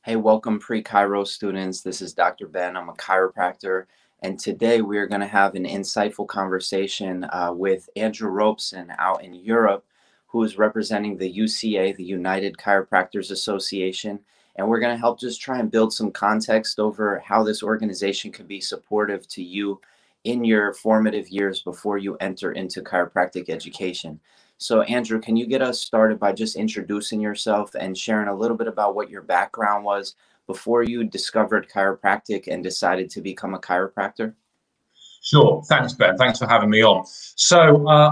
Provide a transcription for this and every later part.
Hey, welcome pre-Chiro students. This is Dr. Ben. I'm a chiropractor, and today we are going to have an insightful conversation with Andrew Robeson out in Europe, who is representing the UCA, the United Chiropractors Association, and we're going to help just try and build some context over how this organization can be supportive to you in your formative years before you enter into chiropractic education. So, Andrew, can you get us started by just introducing yourself and sharing a little bit about what your background was before you discovered chiropractic and decided to become a chiropractor? Sure. Thanks, Ben. Thanks for having me on.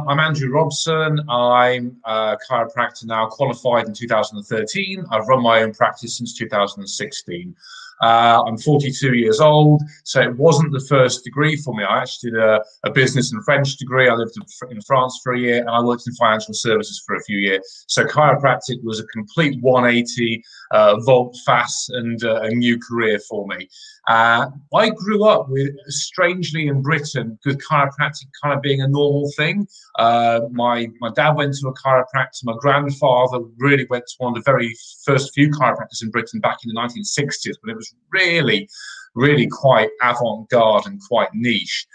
I'm Andrew Robson. I'm a chiropractor now, qualified in 2013. I've run my own practice since 2016. I'm 42 years old, so it wasn't the first degree for me. I actually did a business and French degree. I lived in France for a year, and I worked in financial services for a few years. So chiropractic was a complete 180 volt fast and a new career for me. I grew up with, strangely in Britain, with chiropractic kind of being a normal thing. My dad went to a chiropractor. My grandfather really went to one of the very first few chiropractors in Britain back in the 1960s, but it was really quite avant-garde and quite niche.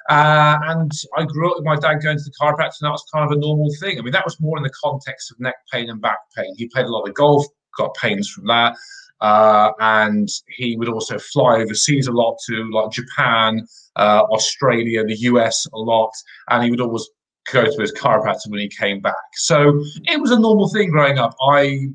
And I grew up with my dad going to the chiropractor, and that was kind of a normal thing. I mean, that was more in the context of neck pain and back pain. He played a lot of golf, got pains from that. And he would also fly overseas a lot to like Japan, Australia, the US a lot, and he would always go to his chiropractor when he came back. So it was a normal thing growing up.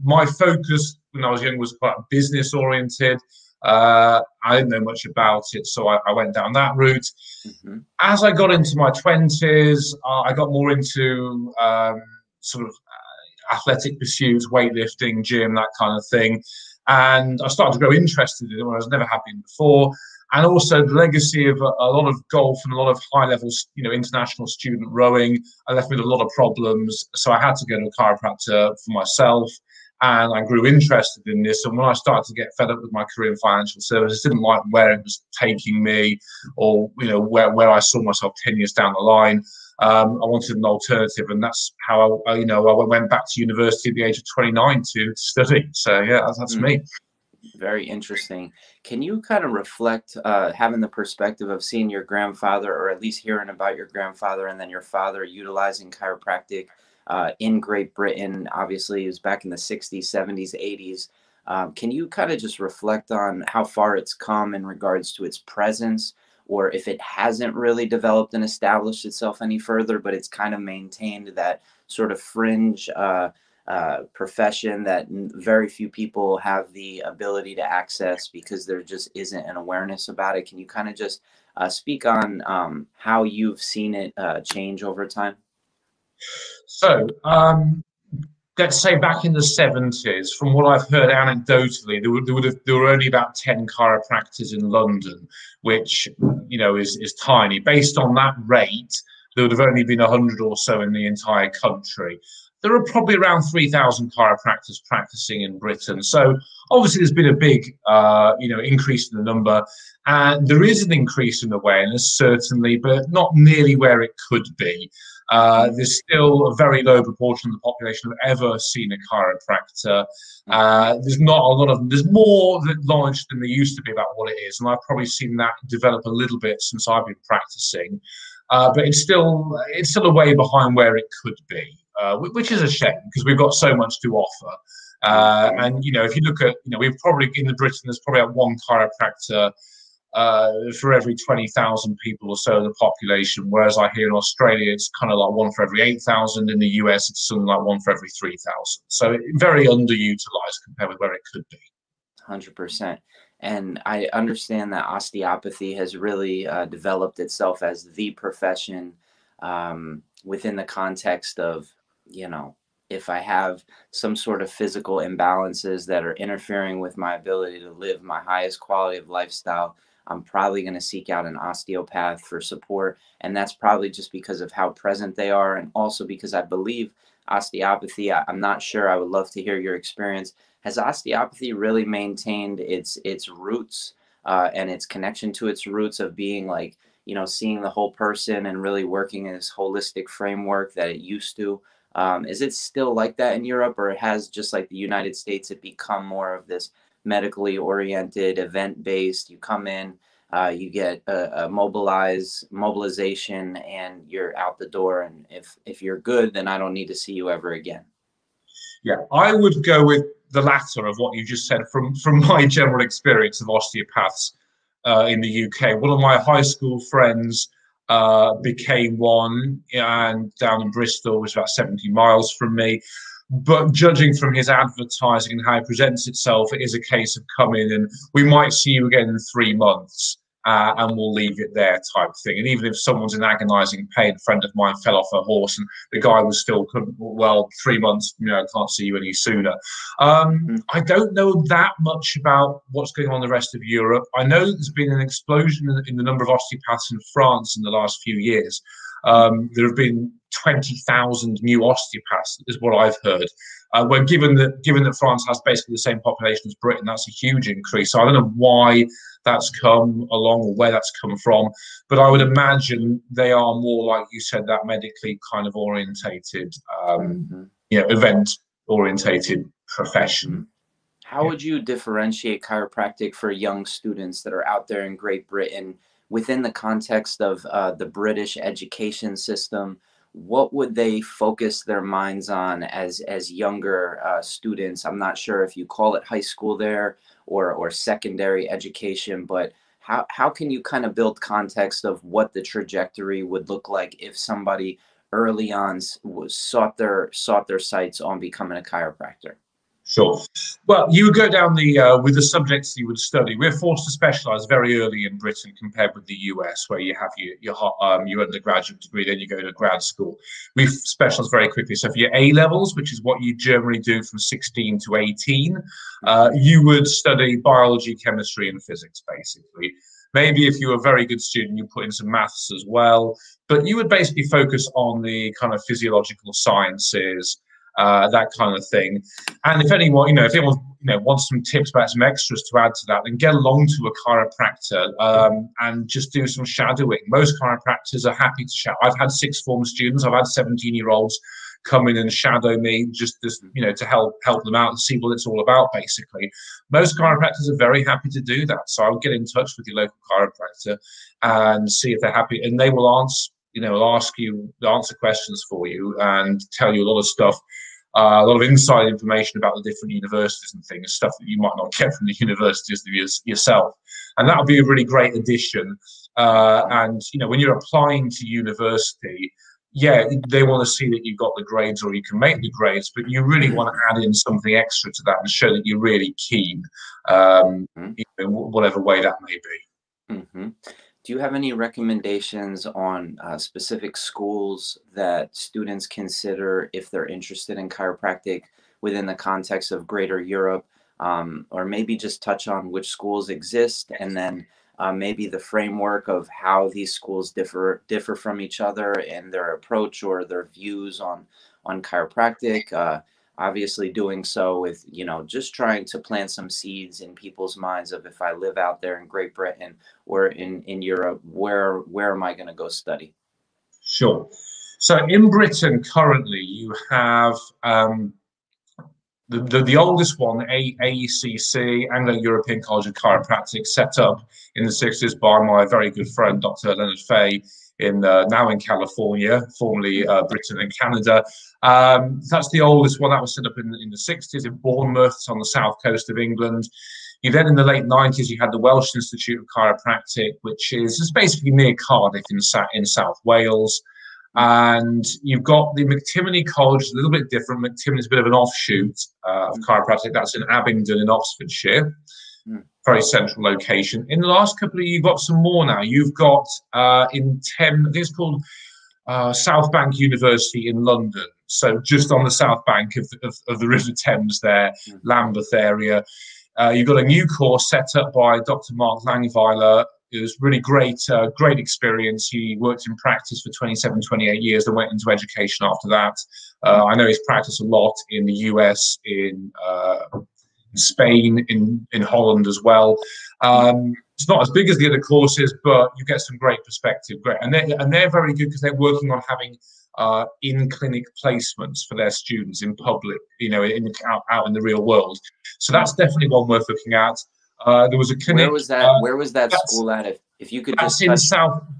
My focus when I was young was quite business oriented. I didn't know much about it, so I went down that route. Mm-hmm. As I got into my 20s, I got more into sort of athletic pursuits, weightlifting, gym, that kind of thing. And I started to grow interested in it when I was never had been before. And also the legacy of a lot of golf and a lot of high level, international student rowing. I left me with a lot of problems. So I had to go to a chiropractor for myself. And I grew interested in this. And when I started to get fed up with my career in financial services, didn't like where it was taking me, or where I saw myself 10 years down the line. I wanted an alternative, and that's how I went back to university at the age of 29 to study. So yeah, that's me. Very interesting. Can you kind of reflect, having the perspective of seeing your grandfather, or at least hearing about your grandfather and then your father utilizing chiropractic in Great Britain? Obviously, it was back in the 60s, 70s, 80s. Can you kind of just reflect on how far it's come in regards to its presence, or if it hasn't really developed and established itself any further, but it's kind of maintained that sort of fringe profession that very few people have the ability to access because there just isn't an awareness about it? Can you kind of just speak on how you've seen it change over time? So let's say back in the 70s, from what I've heard anecdotally, there were only about 10 chiropractors in London, which is tiny. Based on that rate, there would have only been 100 or so in the entire country. There are probably around 3,000 chiropractors practicing in Britain. So obviously there's been a big increase in the number. And there is an increase in awareness, certainly, but not nearly where it could be. There's still a very low proportion of the population who've ever seen a chiropractor. There's more knowledge than there used to be about what it is, and I've probably seen that develop a little bit since I've been practicing. But it's still a way behind where it could be, which is a shame because we've got so much to offer. And if you look at, we've probably in Britain there's probably one chiropractor for every 20,000 people or so of the population, whereas I hear in Australia it's kind of like one for every 8,000. In the US, it's something like one for every 3,000. So very underutilized compared with where it could be. 100%. And I understand that osteopathy has really developed itself as the profession within the context of, if I have some sort of physical imbalances that are interfering with my ability to live my highest quality of lifestyle, I'm probably going to seek out an osteopath for support. And that's probably just because of how present they are. And also because I believe osteopathy, I'm not sure, I would love to hear your experience. Has osteopathy really maintained its roots and its connection to its roots of being like, seeing the whole person and really working in this holistic framework that it used to? Is it still like that in Europe, or has, just like the United States, it become more of this medically oriented, event based. You come in, you get a mobilization, and you're out the door. And if you're good, then I don't need to see you ever again. Yeah, I would go with the latter of what you just said from my general experience of osteopaths in the UK. One of my high school friends became one, and down in Bristol, which is about 70 miles from me. But judging from his advertising and how it presents itself, it is a case of come in and we might see you again in 3 months. And we'll leave it there type thing. And even if someone's in agonizing pain, a friend of mine fell off a horse and the guy was still, well, 3 months, can't see you any sooner. I don't know that much about what's going on in the rest of Europe. I know there's been an explosion in the number of osteopaths in France in the last few years. There have been 20,000 new osteopaths, is what I've heard. When given that France has basically the same population as Britain, that's a huge increase. So I don't know why that's come along or where that's come from, but I would imagine they are more, like you said, that medically kind of orientated, event orientated profession. How would you differentiate chiropractic for young students that are out there in Great Britain within the context of the British education system? What would they focus their minds on as younger students? I'm not sure if you call it high school there or secondary education, but how can you kind of build context of what the trajectory would look like if somebody early on sought their sights on becoming a chiropractor? Sure. Well, you would go down with the subjects you would study. We're forced to specialize very early in Britain compared with the US, where you have your undergraduate degree, then you go to grad school. We specialize very quickly. So for your A levels, which is what you generally do from 16 to 18, you would study biology, chemistry, and physics, basically. Maybe if you were a very good student, you put in some maths as well, but you would basically focus on the kind of physiological sciences, that kind of thing. And if anyone wants some tips about some extras to add to that, then get along to a chiropractor and just do some shadowing. Most chiropractors are happy to shadow. I've had sixth form students, I've had 17-year-olds come in and shadow me just to help them out and see what it's all about, basically. Most chiropractors are very happy to do that. So I'll get in touch with your local chiropractor and see if they're happy, and they will answer questions for you and tell you a lot of stuff, a lot of inside information about the different universities and things, stuff that you might not get from the universities yourself. And that would be a really great addition. And when you're applying to university, they want to see that you've got the grades or you can make the grades, but you really want to add in something extra to that and show that you're really keen, in whatever way that may be. Do you have any recommendations on specific schools that students consider if they're interested in chiropractic within the context of Greater Europe, or maybe just touch on which schools exist, and then maybe the framework of how these schools differ from each other in their approach or their views on chiropractic? Obviously doing so with, just trying to plant some seeds in people's minds of, if I live out there in Great Britain or in Europe, where am I going to go study? Sure. So in Britain currently you have the oldest one, AECC, Anglo-European College of Chiropractic, set up in the 60s by my very good friend, Dr. Leonard Fay, now in California, formerly Britain and Canada. That's the oldest one. That was set up in the 60s in Bournemouth, on the south coast of England. You then, in the late 90s, you had the Welsh Institute of Chiropractic, which is basically near Cardiff in South Wales. And you've got the McTimoney College, a little bit different. McTimoney is a bit of an offshoot of chiropractic. That's in Abingdon in Oxfordshire. Very central location. In the last couple of years, you've got some more now. You've got in Thames, I think it's called South Bank University in London. So just on the south bank of the River Thames there, Lambeth area. You've got a new course set up by Dr. Mark Langweiler. It was really great experience. He worked in practice for 27, 28 years and went into education after that. I know he's practiced a lot in the US, in Spain, in Holland as well. It's not as big as the other courses, but you get some great perspective. And they're very good because they're working on having in-clinic placements for their students in public, out in the real world. So that's definitely one worth looking at. There was a clinic. Where was that school at? If you could just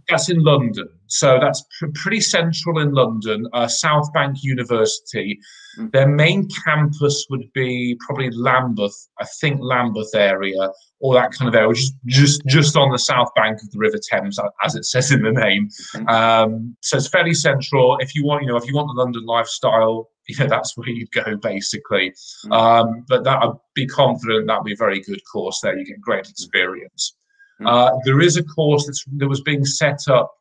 That's in London. So that's pretty central in London. South Bank University. Mm. Their main campus would be probably Lambeth, I think Lambeth area, or that kind of area, just on the south bank of the River Thames, as it says in the name. Mm-hmm. So it's fairly central. If you want, if you want the London lifestyle, that's where you'd go basically. Mm-hmm. But I'd be confident that'd be a very good course there. You get great experience. Mm-hmm. There is a course that was being set up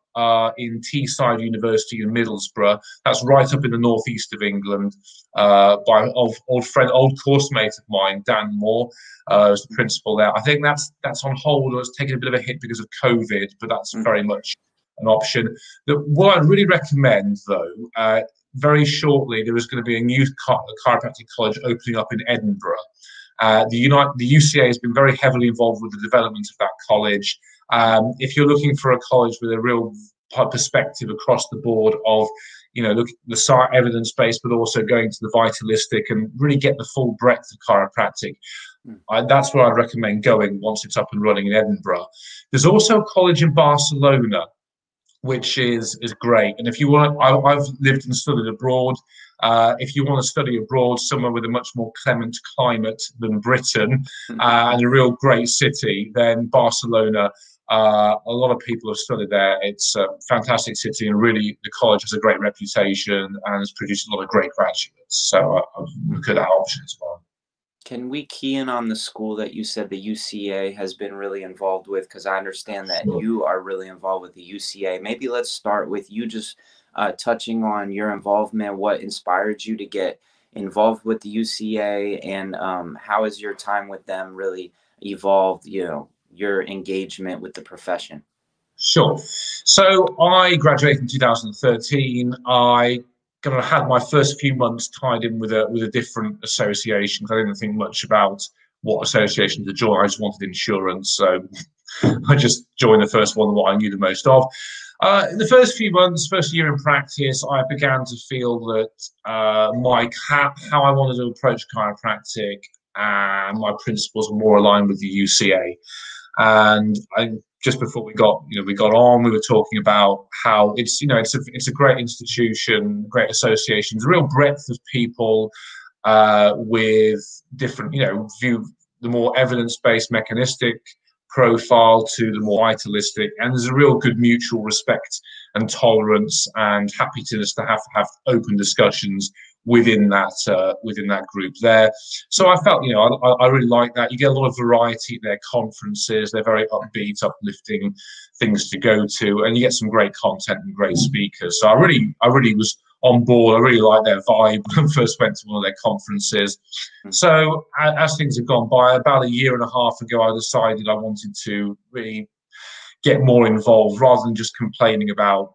in Teesside University in Middlesbrough. That's right up in the northeast of England, by an old course mate of mine, Dan Moore, was the principal there. I think that's on hold, or it's taken a bit of a hit because of COVID, but that's very much an option. What I'd really recommend, though, very shortly there is going to be a new chiropractic college opening up in Edinburgh. The UCA has been very heavily involved with the development of that college. If you're looking for a college with a real perspective across the board of, look the evidence based, but also going to the vitalistic and really get the full breadth of chiropractic, that's where I'd recommend going once it's up and running in Edinburgh. There's also a college in Barcelona, which is great. And if you want, I've lived and studied abroad. If you want to study abroad somewhere with a much more clement climate than Britain, and a real great city, then Barcelona. A lot of people have studied there. It's a fantastic city, and really the college has a great reputation and has produced a lot of great graduates. So I would look at that option as well. Can we key in on the school that you said the UCA has been really involved with? Because I understand that you are really involved with the UCA. Maybe let's start with you just touching on your involvement, what inspired you to get involved with the UCA, and how has your time with them really evolved, your engagement with the profession? Sure. So I graduated in 2013. I kind of had my first few months tied in with a different association, because I didn't think much about what association to join. I just wanted insurance, so I just joined the first one, what I knew the most of. In the first few months, first year in practice, I began to feel that how I wanted to approach chiropractic and my principles were more aligned with the UCA. And just before we got on, we were talking about how it's a great institution, great association, a real breadth of people with different, view the more evidence-based mechanistic profile to the more vitalistic, and there's a real good mutual respect and tolerance and happiness to have open discussions within that group there. So I felt, I really like that. You get a lot of variety at their conferences. They're very upbeat, uplifting things to go to, and you get some great content and great speakers. So I really was on board. I really liked their vibe when I first went to one of their conferences. So as things have gone by, about a year and a half ago, I decided I wanted to really get more involved rather than just complaining about,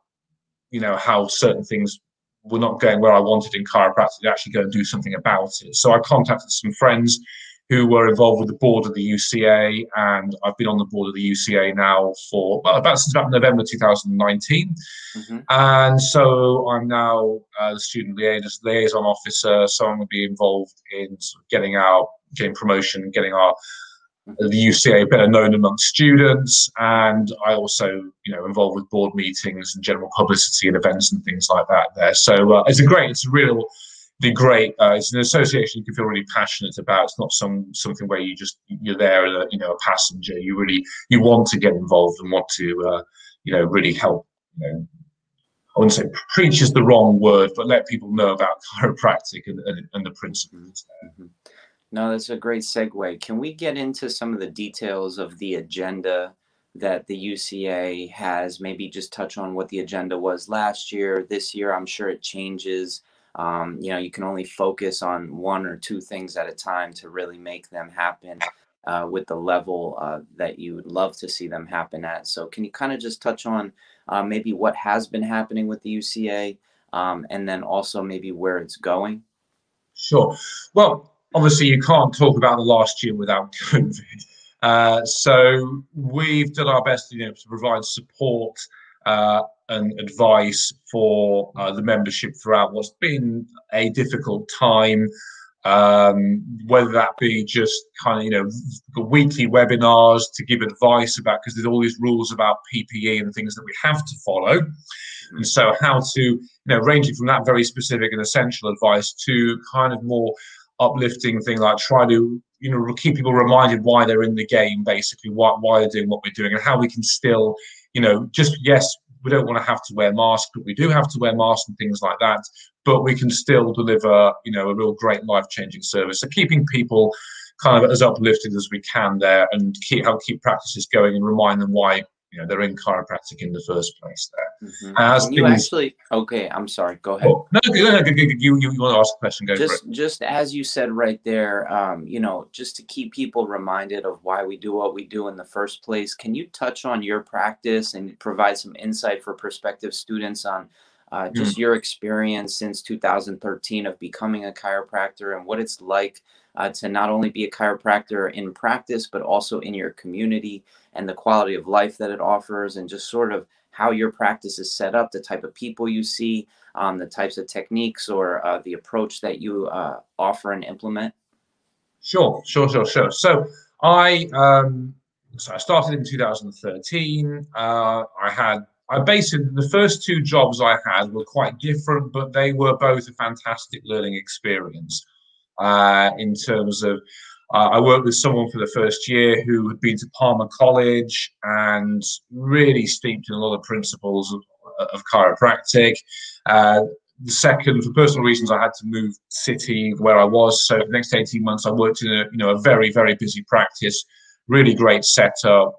how certain things were not going where I wanted in chiropractic, to actually go and do something about it. So I contacted some friends who were involved with the board of the UCA, and I've been on the board of the UCA now for since about November 2019. And so I'm now the student liaison officer. So I'm going to be involved in sort of getting promotion, getting the UCA better known amongst students, and I also, involved with board meetings and general publicity and events and things like that there. So it's an association you can feel really passionate about. It's not something where you're there as a passenger. You want to get involved and want to really help. I wouldn't say preach is the wrong word, but let people know about chiropractic and the principles there. No, that's a great segue. Can we get into some of the details of the agenda that the UCA has? Maybe just touch on what the agenda was last year. This year, I'm sure it changes. You can only focus on one or two things at a time to really make them happen with the level that you would love to see them happen at. So can you kind of just touch on maybe what has been happening with the UCA, and then also maybe where it's going? Sure. Well, obviously, you can't talk about the last year without COVID. So we've done our best, to provide support and advice for the membership throughout what's been a difficult time, whether that be just kind of, you know, weekly webinars to give advice about, because there's all these rules about PPE and things that we have to follow. And so how to, you know, ranging from that very specific and essential advice to kind of more uplifting thing like try to, you know, keep people reminded why they're in the game, basically, why they're doing what we're doing, and how we can still, you know, just, yes, we don't want to have to wear masks, but we do have to wear masks and things like that, but we can still deliver, you know, a real great life-changing service. So keeping people kind of as uplifted as we can there, and help keep practices going and remind them why, you know, they're in chiropractic in the first place there. Can you actually, okay, I'm sorry, go ahead. Oh, no, you want to ask a question, go for it. Just as you said right there, you know, just to keep people reminded of why we do what we do in the first place, can you touch on your practice and provide some insight for prospective students on just your experience since 2013 of becoming a chiropractor, and what it's like to not only be a chiropractor in practice, but also in your community, and the quality of life that it offers, and just sort of how your practice is set up, the type of people you see, the types of techniques or the approach that you offer and implement? Sure. So I started in 2013. I basically, the first two jobs I had were quite different, but they were both a fantastic learning experience. In terms of, I worked with someone for the first year who had been to Palmer College and really steeped in a lot of principles of chiropractic. The second, for personal reasons, I had to move city where I was. So for the next 18 months, I worked in a very, very busy practice, really great setup,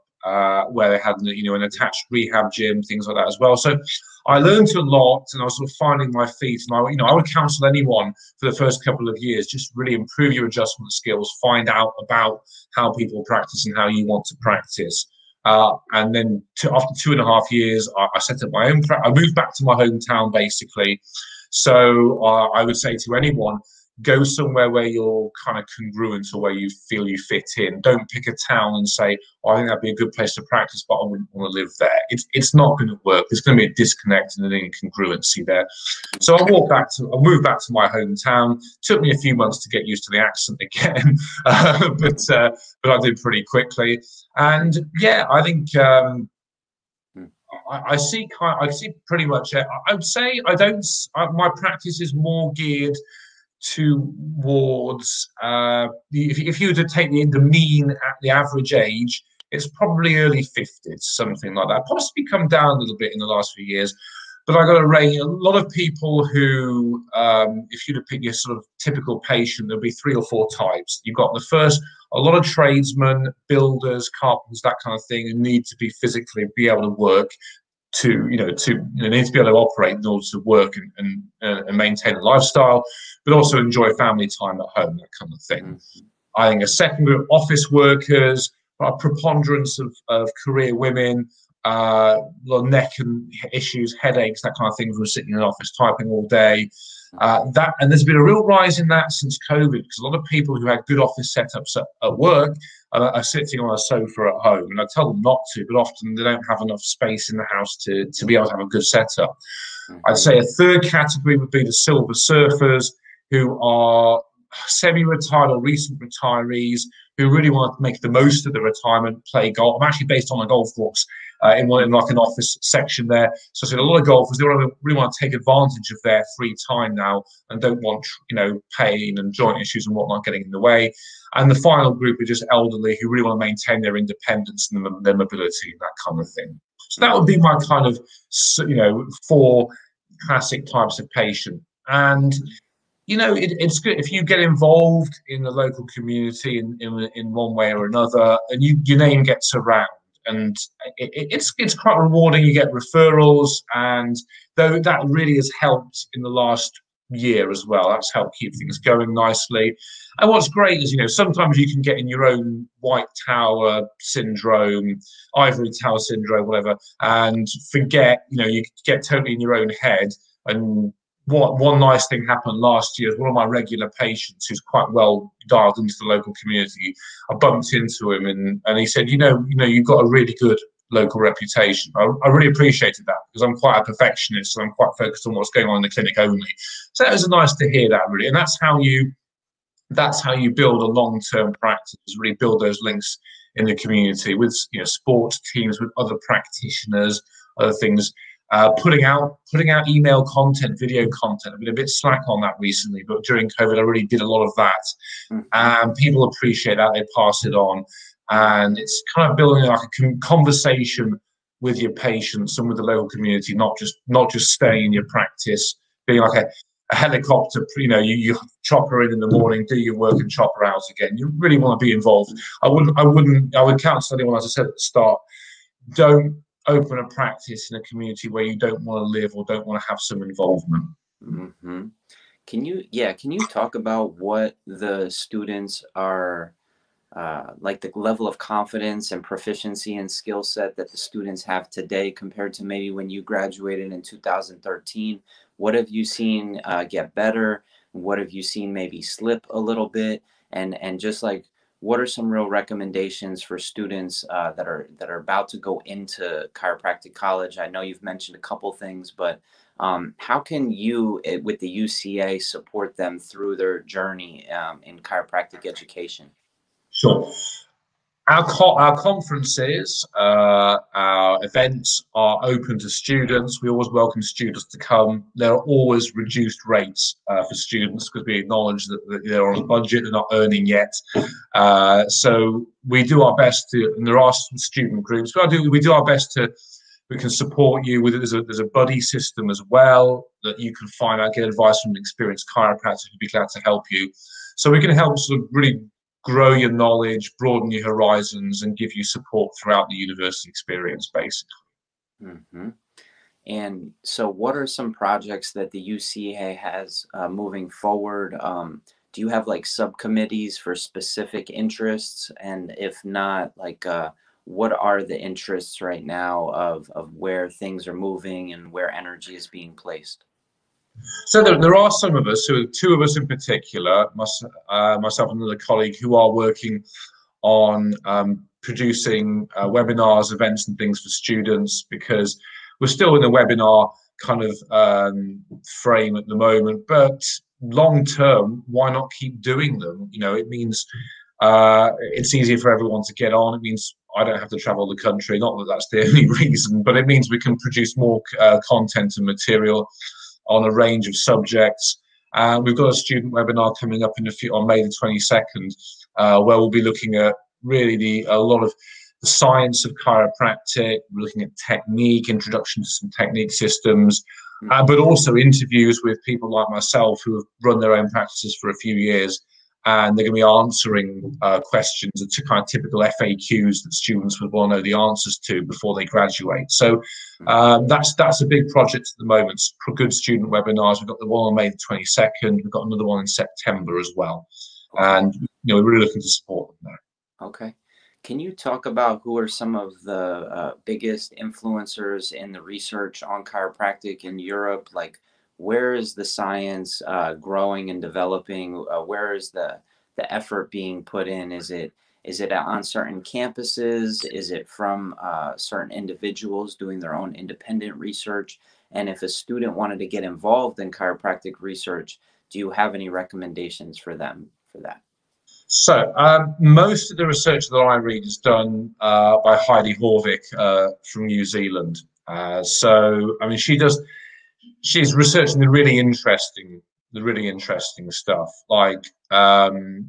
where they had, you know, an attached rehab gym, things like that as well. So I learned a lot, and I was sort of finding my feet. And I would counsel anyone for the first couple of years, just really improve your adjustment skills, find out about how people practice and how you want to practice. And then after 2.5 years, I set up my own I moved back to my hometown, basically. So I would say to anyone, go somewhere where you're kind of congruent to where you feel you fit in. Don't pick a town and say, oh, I think that'd be a good place to practice, but I wouldn't want to live there. It's not going to work. There's going to be a disconnect and an incongruency there. So I moved back to my hometown. Took me a few months to get used to the accent again, but I did pretty quickly. And yeah, I think I see pretty much. I would say my practice is more geared towards if you were to take the mean at the average age, it's probably early 50s, something like that. Possibly come down a little bit in the last few years, but I got a lot of people who, if you were to pick your sort of typical patient, there'll be 3 or 4 types. You've got the first, a lot of tradesmen, builders, carpenters, that kind of thing, who need to be physically be able to work. Need to be able to operate in order to work and maintain a lifestyle, but also enjoy family time at home, that kind of thing. I think a second group, office workers, a preponderance of career women, a lot of neck and issues, headaches, that kind of thing from sitting in an office typing all day. And there's been a real rise in that since COVID, because a lot of people who had good office setups at work are sitting on a sofa at home, and I tell them not to, but often they don't have enough space in the house to be able to have a good setup. I'd say a third category would be the silver surfers, who are semi-retired or recent retirees who really want to make the most of the retirement, play golf. I'm actually based on a golf course in like an office section there. So I said a lot of golfers, they really want to take advantage of their free time now and don't want, pain and joint issues and whatnot getting in the way. And the final group are just elderly who really want to maintain their independence and their mobility, that kind of thing. So that would be my kind of, 4 classic types of patient. And it's good if you get involved in the local community in one way or another, and your name gets around, and it's quite rewarding. You get referrals, and though that really has helped in the last year as well. That's helped keep things going nicely. And what's great is, sometimes you can get in your own white tower syndrome, ivory tower syndrome, whatever, and forget, you get totally in your own head. And one nice thing happened last year is one of my regular patients who's quite well dialed into the local community, I bumped into him and he said, you've got a really good local reputation. I really appreciated that because I'm quite a perfectionist, so I'm quite focused on what's going on in the clinic only. So it was nice to hear that, really, and that's how you build a long-term practice. Really build those links in the community with sports teams, with other practitioners, other things. Putting out email content, video content. I've been a bit slack on that recently, but during COVID, I really did a lot of that. And people appreciate that. They pass it on. And it's kind of building like a conversation with your patients and with the local community, not just staying in your practice, being like a helicopter, you chop her in the morning, do your work and chop her out again. You really want to be involved. I would counsel anyone, as I said at the start, don't open a practice in a community where you don't want to live or don't want to have some involvement. Mm-hmm. Can you talk about what the students are like, the level of confidence and proficiency and skill set that the students have today compared to maybe when you graduated in 2013? What have you seen get better? What have you seen maybe slip a little bit? And just like, what are some real recommendations for students that are about to go into chiropractic college? I know you've mentioned a couple things, but how can you, with the UCA, support them through their journey in chiropractic education? Sure. Our conferences, our events are open to students. We always welcome students to come. There are always reduced rates for students because we acknowledge that they're on a budget, they're not earning yet. So we do our best to, and there are some student groups, but we do our best to, we can support you with it. There's a buddy system as well that you can find out, get advice from an experienced chiropractor who'd be glad to help you. So we can help sort of really grow your knowledge, broaden your horizons, and give you support throughout the university experience, basically. Mm-hmm. And so what are some projects that the UCA has moving forward? Do you have like subcommittees for specific interests? And if not, like what are the interests right now of where things are moving and where energy is being placed? So there are some of us, two of us in particular, myself and another colleague, who are working on producing webinars, events and things for students, because we're still in the webinar kind of frame at the moment. But long term, why not keep doing them? It means it's easier for everyone to get on. It means I don't have to travel the country. Not that that's the only reason, but it means we can produce more content and material on a range of subjects. We've got a student webinar coming up on May the 22nd, where we'll be looking at really a lot of the science of chiropractic. We're looking at technique, introduction to some technique systems, but also interviews with people like myself who have run their own practices for a few years. And they're going to be answering questions, to kind of typical FAQs that students would want to know the answers to before they graduate. So that's a big project at the moment. For good student webinars, we've got the one on May the 22nd. We've got another one in September as well. Okay. And we're really looking to support them there. Okay. Can you talk about who are some of the biggest influencers in the research on chiropractic in Europe? Like, where is the science growing and developing? Where is the effort being put in? Is it on certain campuses? Is it from certain individuals doing their own independent research? And if a student wanted to get involved in chiropractic research, do you have any recommendations for them for that? So most of the research that I read is done by Heidi Horvick from New Zealand. So I mean, she's researching the really interesting stuff. Like, I mean,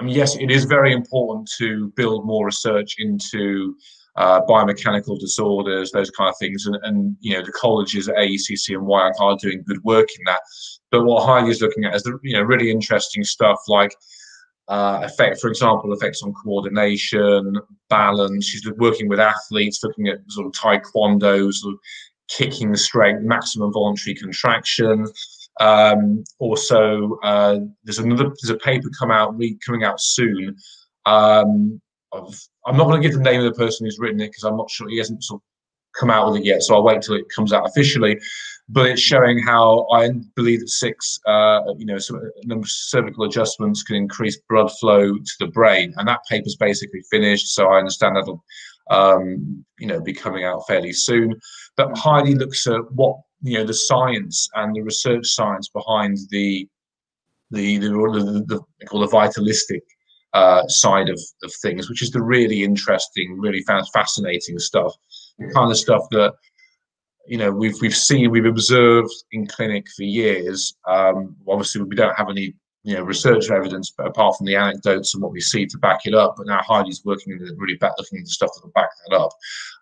yes, it is very important to build more research into biomechanical disorders, those kind of things, and the colleges at AECC and YIAC are doing good work in that. But what Heidi is looking at is the really interesting stuff like for example, effects on coordination, balance. She's working with athletes, looking at sort of taekwondo, sort of kicking strength, maximum voluntary contraction. Also, there's a paper coming out soon. I'm not going to give the name of the person who's written it because I'm not sure, he hasn't sort of come out with it yet, so I'll wait till it comes out officially. But it's showing how I believe that a number of cervical adjustments can increase blood flow to the brain, and that paper's basically finished. So I understand you know, be coming out fairly soon. But Heidi looks at what, you know, the science and the research science behind they call the vitalistic side of things, which is the really interesting, really fascinating stuff, the kind of stuff that, you know, we've seen, we've observed in clinic for years. Obviously, we don't have any, you know, research evidence, but apart from the anecdotes and what we see to back it up. But now Heidi's working really looking at the stuff that will back that up.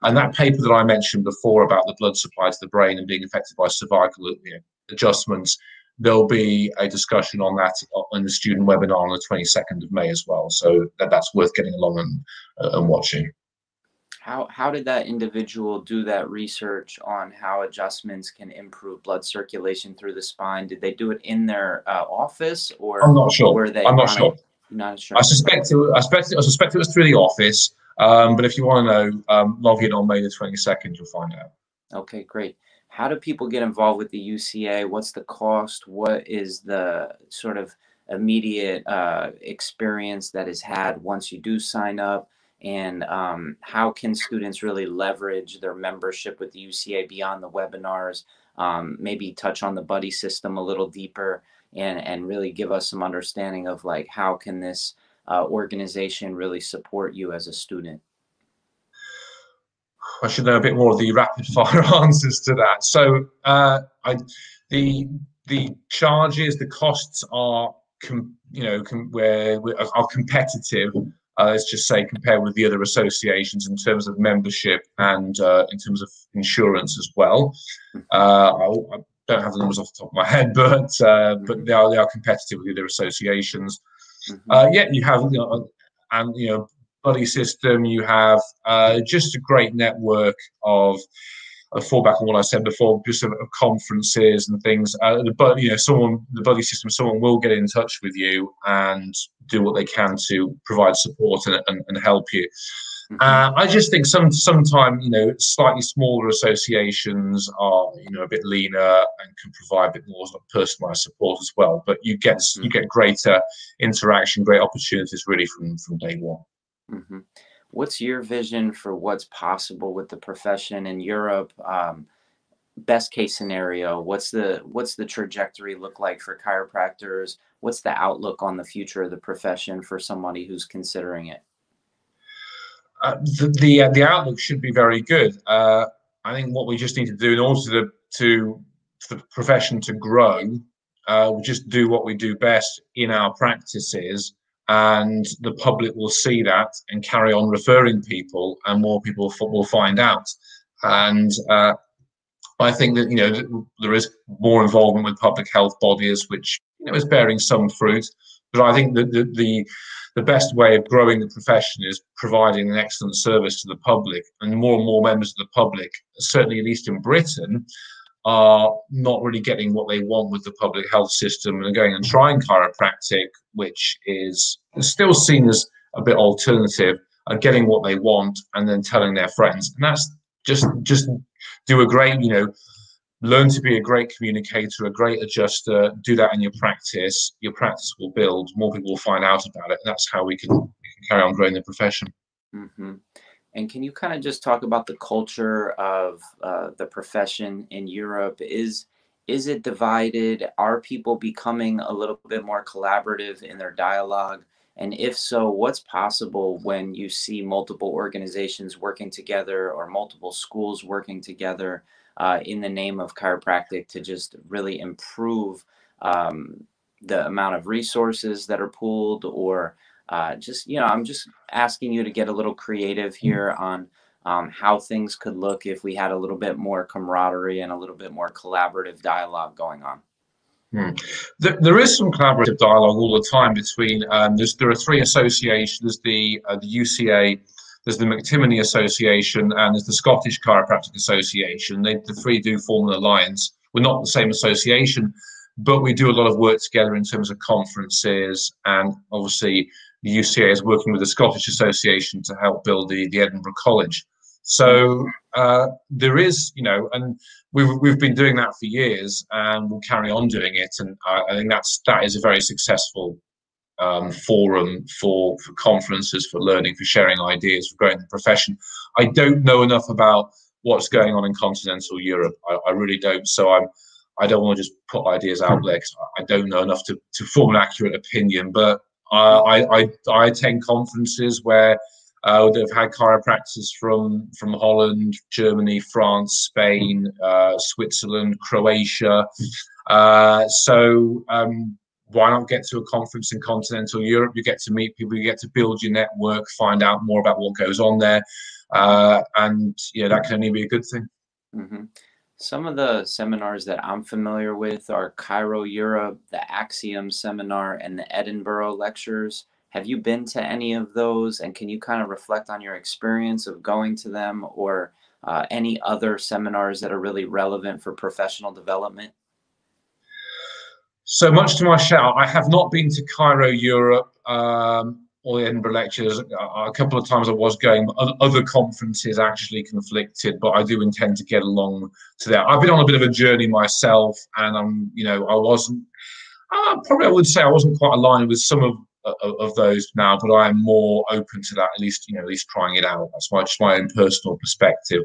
And that paper that I mentioned before about the blood supply to the brain and being affected by cervical, you know, adjustments, there'll be a discussion on that in the student webinar on the 22nd of May as well. So that's worth getting along and watching. How did that individual do that research on how adjustments can improve blood circulation through the spine? Did they do it in their office, or I'm not sure. were they? I'm not sure. Not sure. I suspect it was through the office. But if you want to know, log in on May the 22nd, you'll find out. Okay, great. How do people get involved with the UCA? What's the cost? What is the sort of immediate experience that is had once you do sign up? And how can students really leverage their membership with the UCA beyond the webinars? Maybe touch on the buddy system a little deeper, and really give us some understanding of like how can this organization really support you as a student? I should know a bit more of the rapid fire answers to that. So the charges, the costs are are competitive. Let's just say compared with the other associations in terms of membership and in terms of insurance as well. I don't have the numbers off the top of my head, but they are competitive with the other associations. Yeah, you have, you know, and you know, buddy system. You have just a great network of a fallback on what I said before, just of conferences and things. The buddy system, someone will get in touch with you and do what they can to provide support and help you. I just think sometimes, you know, slightly smaller associations are, you know, a bit leaner and can provide a bit more personalized support as well. But you get greater interaction, great opportunities really from day one. What's your vision for what's possible with the profession in Europe? Best case scenario, what's the trajectory look like for chiropractors? What's the outlook on the future of the profession for somebody who's considering it? The outlook should be very good. I think what we just need to do in order for the profession to grow, we just do what we do best in our practices, and the public will see that and carry on referring people, and more people will find out. And I think that, you know, there is more involvement with public health bodies, which, you know, is bearing some fruit. But I think that the best way of growing the profession is providing an excellent service to the public, and more members of the public, certainly at least in Britain, are not really getting what they want with the public health system and going and trying chiropractic, which is still seen as a bit alternative, are getting what they want and then telling their friends. And that's just do a great, you know, learn to be a great communicator, a great adjuster, do that in your practice will build, more people will find out about it, and that's how we can carry on growing the profession. And can you kind of just talk about the culture of the profession in Europe? Is it divided? Are people becoming a little bit more collaborative in their dialogue? And if so, what's possible when you see multiple organizations working together or multiple schools working together in the name of chiropractic to just really improve the amount of resources that are pooled, or just, you know, I'm just asking you to get a little creative here on how things could look if we had a little bit more camaraderie and a little bit more collaborative dialogue going on. There is some collaborative dialogue all the time between, there are three associations. There's the UCA, there's the McTimoney Association, and there's the Scottish Chiropractic Association. The three do form an alliance. We're not the same association, but we do a lot of work together in terms of conferences, and obviously the UCA is working with the Scottish Association to help build the Edinburgh College. So there is, you know, and we've been doing that for years, and we'll carry on doing it. And I think that is a very successful forum for conferences, for learning, for sharing ideas, for growing the profession. I don't know enough about what's going on in continental Europe. I really don't. So I don't want to just put ideas out there because I don't know enough to form an accurate opinion. But I attend conferences where they've had chiropractors from Holland, Germany, France, Spain, Switzerland, Croatia. Why not get to a conference in continental Europe? You get to meet people, you get to build your network, find out more about what goes on there, and that can only be a good thing. Mm-hmm. Some of the seminars that I'm familiar with are Chiro Europe, the Axiom seminar, and the Edinburgh lectures. Have you been to any of those? And can you kind of reflect on your experience of going to them, or any other seminars that are really relevant for professional development? So much to my shame, I have not been to Chiro Europe or the Edinburgh lectures. A couple of times I was going, but other conferences actually conflicted. But I do intend to get along to that. I've been on a bit of a journey myself, and I wasn't. Probably I would say I wasn't quite aligned with some of those now, but I am more open to that. At least trying it out. That's just my own personal perspective.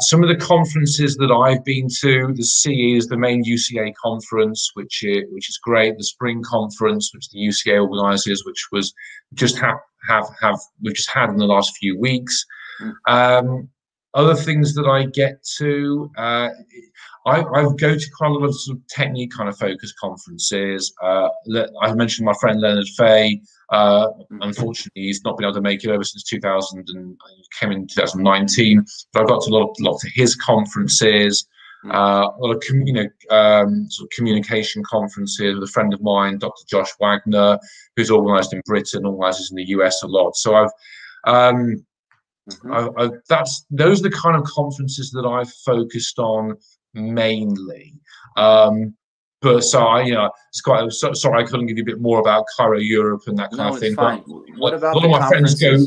Some of the conferences that I've been to, the CE is the main UCA conference, which is great. The spring conference, which the UCA organises, which was just we've just had in the last few weeks. Other things that I get to, I go to quite a lot of sort of technique kind of focused conferences. I mentioned my friend Leonard Fay. Unfortunately, he's not been able to make it over since 2000 and came in 2019. But I've got to a lot of his conferences, a lot of sort of communication conferences with a friend of mine, Dr. Josh Wagner, who's organised in Britain, organises in the US a lot. So those are the kind of conferences that I've focused on mainly. But so it's quite sorry I couldn't give you a bit more about Chiro Europe and that kind of thing. Fine. But what about a lot of my friends go?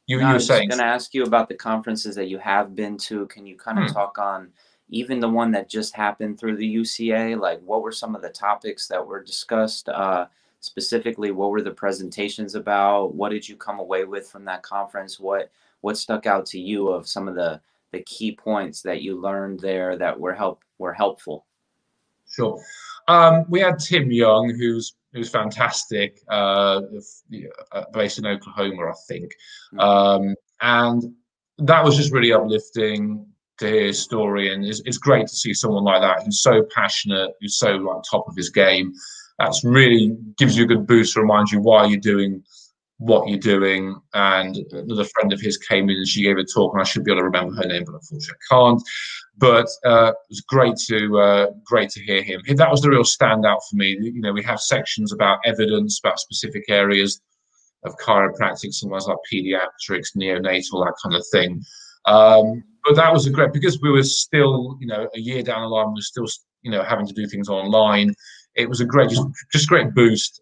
You were saying. I was going to ask you about the conferences that you have been to. Can you kind of talk on even the one that just happened through the UCA? Like, what were some of the topics that were discussed? Specifically, what were the presentations about? What did you come away with from that conference? What stuck out to you of some of the key points that you learned there that were helpful? Sure. We had Tim Young, who's fantastic, based in Oklahoma, I think. And that was just really uplifting to hear his story. And it's great to see someone like that who's so passionate, who's so like top of his game. That's really gives you a good boost to remind you why you're doing what you're doing. And another friend of his came in and she gave a talk, and I should be able to remember her name, but unfortunately I can't. But it was great to hear him. That was the real standout for me. We have sections about evidence, about specific areas of chiropractic, sometimes like pediatrics, neonatal, that kind of thing. But that was because we were still, a year down the line, we were still, having to do things online. It was a great boost,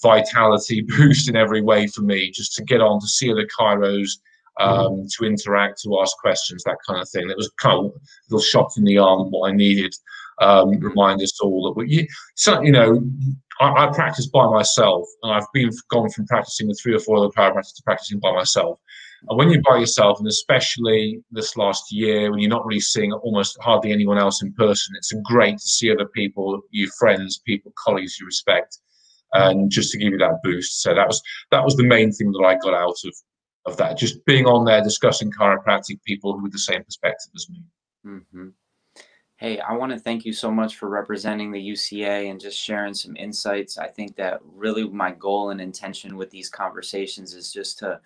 vitality boost in every way for me, just to get on to see other chiros, to interact, to ask questions, that kind of thing. It was kind of a little shot in the arm what I needed. Remind us all that I practice by myself, and I've gone from practicing with 3 or 4 other chiropractors to practicing by myself. And when you're by yourself, and especially this last year, when you're not really seeing almost hardly anyone else in person, it's great to see other people, your friends, colleagues you respect, and just to give you that boost. So that was the main thing that I got out of that, just being on there discussing chiropractic people who had the same perspective as me. Hey, I want to thank you so much for representing the UCA and just sharing some insights. I think that really my goal and intention with these conversations is just to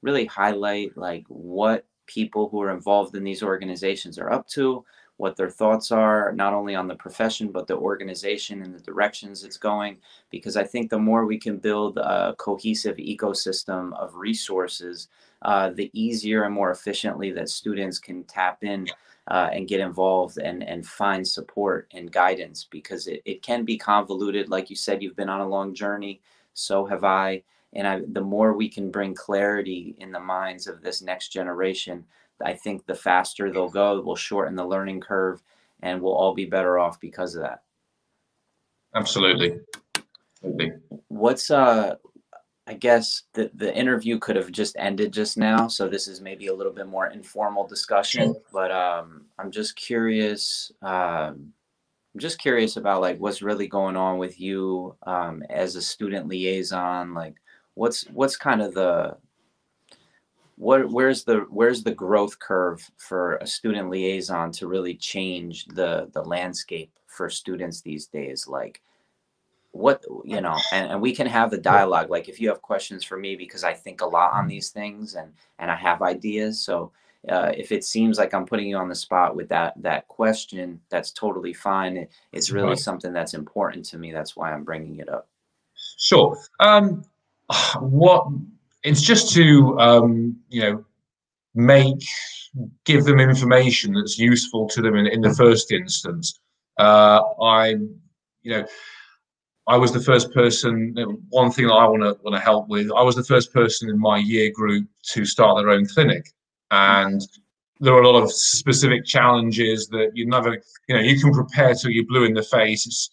really highlight like what people who are involved in these organizations are up to, what their thoughts are, not only on the profession, but the organization and the directions it's going. Because I think the more we can build a cohesive ecosystem of resources, the easier and more efficiently that students can tap in and get involved and find support and guidance, because it can be convoluted. Like you said, you've been on a long journey, so have I. And the more we can bring clarity in the minds of this next generation, I think the faster they'll go, we'll shorten the learning curve, and we'll all be better off because of that. Absolutely. What's I guess the interview could have just ended just now, so this is maybe a little bit more informal discussion. Sure. But I'm just curious. I'm just curious about like what's really going on with you as a student liaison. Like, what's kind of the where's the growth curve for a student liaison to really change the landscape for students these days? Like, what, and we can have the dialogue, like if you have questions for me, because I think a lot on these things, and I have ideas. So if it seems like I'm putting you on the spot with that question, that's totally fine. It's really Right. something that's important to me. That's why I'm bringing it up. Sure. What it's just to make give them information that's useful to them in the first instance. I, you know, I was the first person. One thing that I want to help with. I was the first person in my year group to start their own clinic, and there are a lot of specific challenges that you never, you can prepare till you're blue in the face.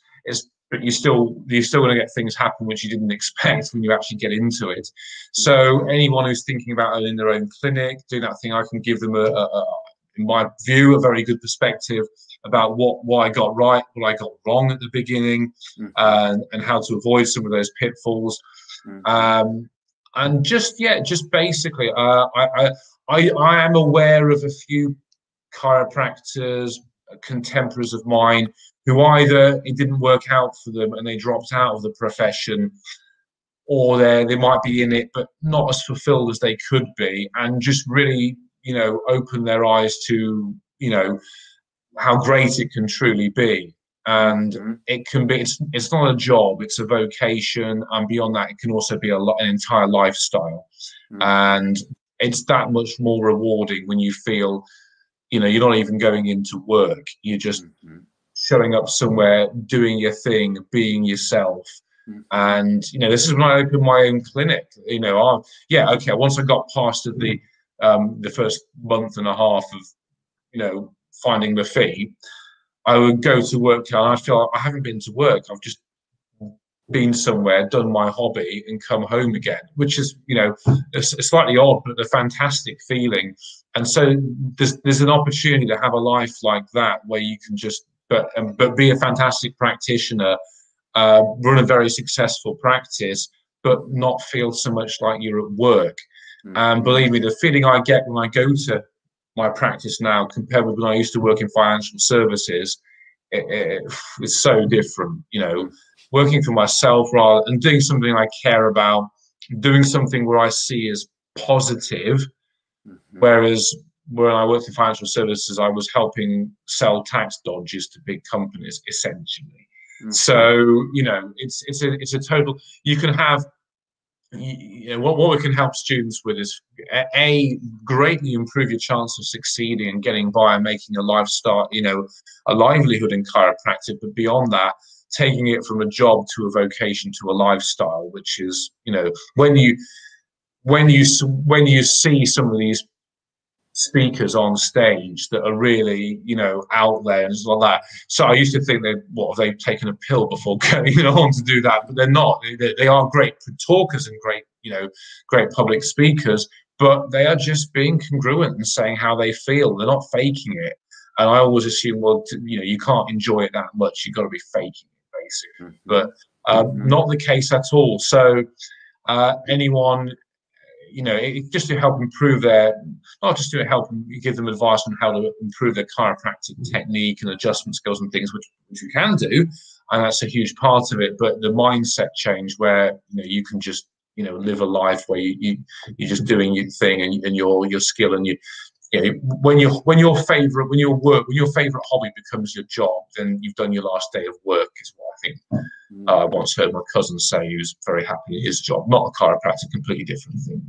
But you're still going to get things happen which you didn't expect when you actually get into it. So anyone who's thinking about owning their own clinic, doing that thing, I can give them in my view, a very good perspective about what I got right, what I got wrong at the beginning, and how to avoid some of those pitfalls. And just basically, I am aware of a few chiropractors, contemporaries of mine, who either it didn't work out for them and they dropped out of the profession, or they might be in it but not as fulfilled as they could be, and just really open their eyes to how great it can truly be. And it can be, it's not a job, it's a vocation, and beyond that it can also be an entire lifestyle. And it's that much more rewarding when you feel you're not even going into work, you're just showing up somewhere, doing your thing, being yourself. And this is when I opened my own clinic. Once I got past the first month and a half of finding the fee, I would go to work and I feel like I haven't been to work. I've just been somewhere, done my hobby, and come home again, which is a slightly odd but a fantastic feeling. And so there's an opportunity to have a life like that where you can just but be a fantastic practitioner, run a very successful practice, but not feel so much like you're at work. And believe me, the feeling I get when I go to my practice now compared with when I used to work in financial services, it's so different. Working for myself rather and doing something I care about, doing something where I see as positive, whereas when I worked in financial services, I was helping sell tax dodges to big companies, essentially. So it's a total. You can have what we can help students with is greatly improve your chance of succeeding and getting by and making a lifestyle, a livelihood in chiropractic. But beyond that, taking it from a job to a vocation to a lifestyle, which is when you see some of these speakers on stage that are really out there and stuff like that. So I used to think they've taken a pill before going on to do that, but they're not. They are great talkers and great public speakers, but they are just being congruent and saying how they feel. They're not faking it. And I always assume, well, you can't enjoy it that much, you've got to be faking it, basically. But not the case at all. So anyone, just to help improve not just to help give them advice on how to improve their chiropractic technique and adjustment skills and things, which you can do, and that's a huge part of it. But the mindset change where you can just live a life where you're just doing your thing and your skill, and when your favorite hobby becomes your job, then you've done your last day of work, is what I think. I once heard my cousin say he was very happy at his job, not a chiropractor, completely different thing.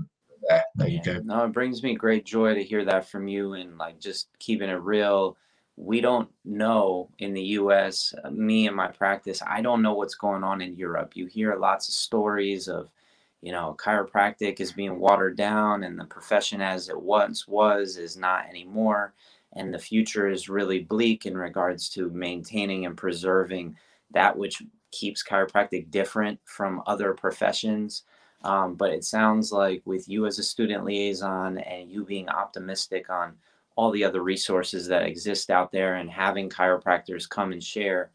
There you go. No, it brings me great joy to hear that from you, and like just keeping it real. We don't know in the US, me and my practice, I don't know what's going on in Europe. You hear lots of stories of, chiropractic is being watered down and the profession as it once was is not anymore. And the future is really bleak in regards to maintaining and preserving that which keeps chiropractic different from other professions. But it sounds like with you as a student liaison and you being optimistic on all the other resources that exist out there and having chiropractors come and share,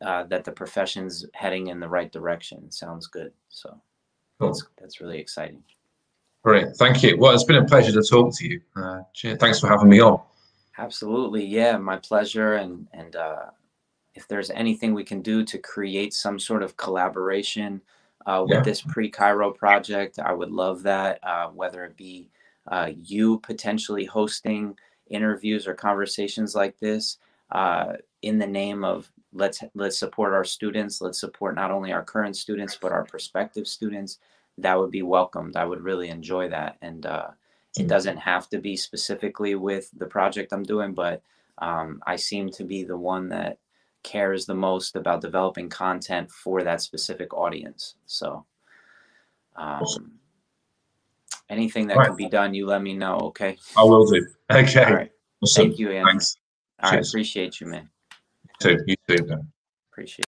that the profession's heading in the right direction. Sounds good. So Cool. that's really exciting. Great, thank you. Well, it's been a pleasure to talk to you. Thanks for having me on. Absolutely, yeah, my pleasure. And if there's anything we can do to create some sort of collaboration with this pre-chiro project, I would love that. Whether it be you potentially hosting interviews or conversations like this in the name of let's support our students, let's support not only our current students but our prospective students, that would be welcomed. I would really enjoy that. And it doesn't have to be specifically with the project I'm doing, but I seem to be the one that cares the most about developing content for that specific audience. So anything that can be done, you let me know. Okay. I will do. Okay. All right. Awesome. Thank you, Andrew. Thanks. All right. Appreciate you, man. You too. You too. Appreciate it.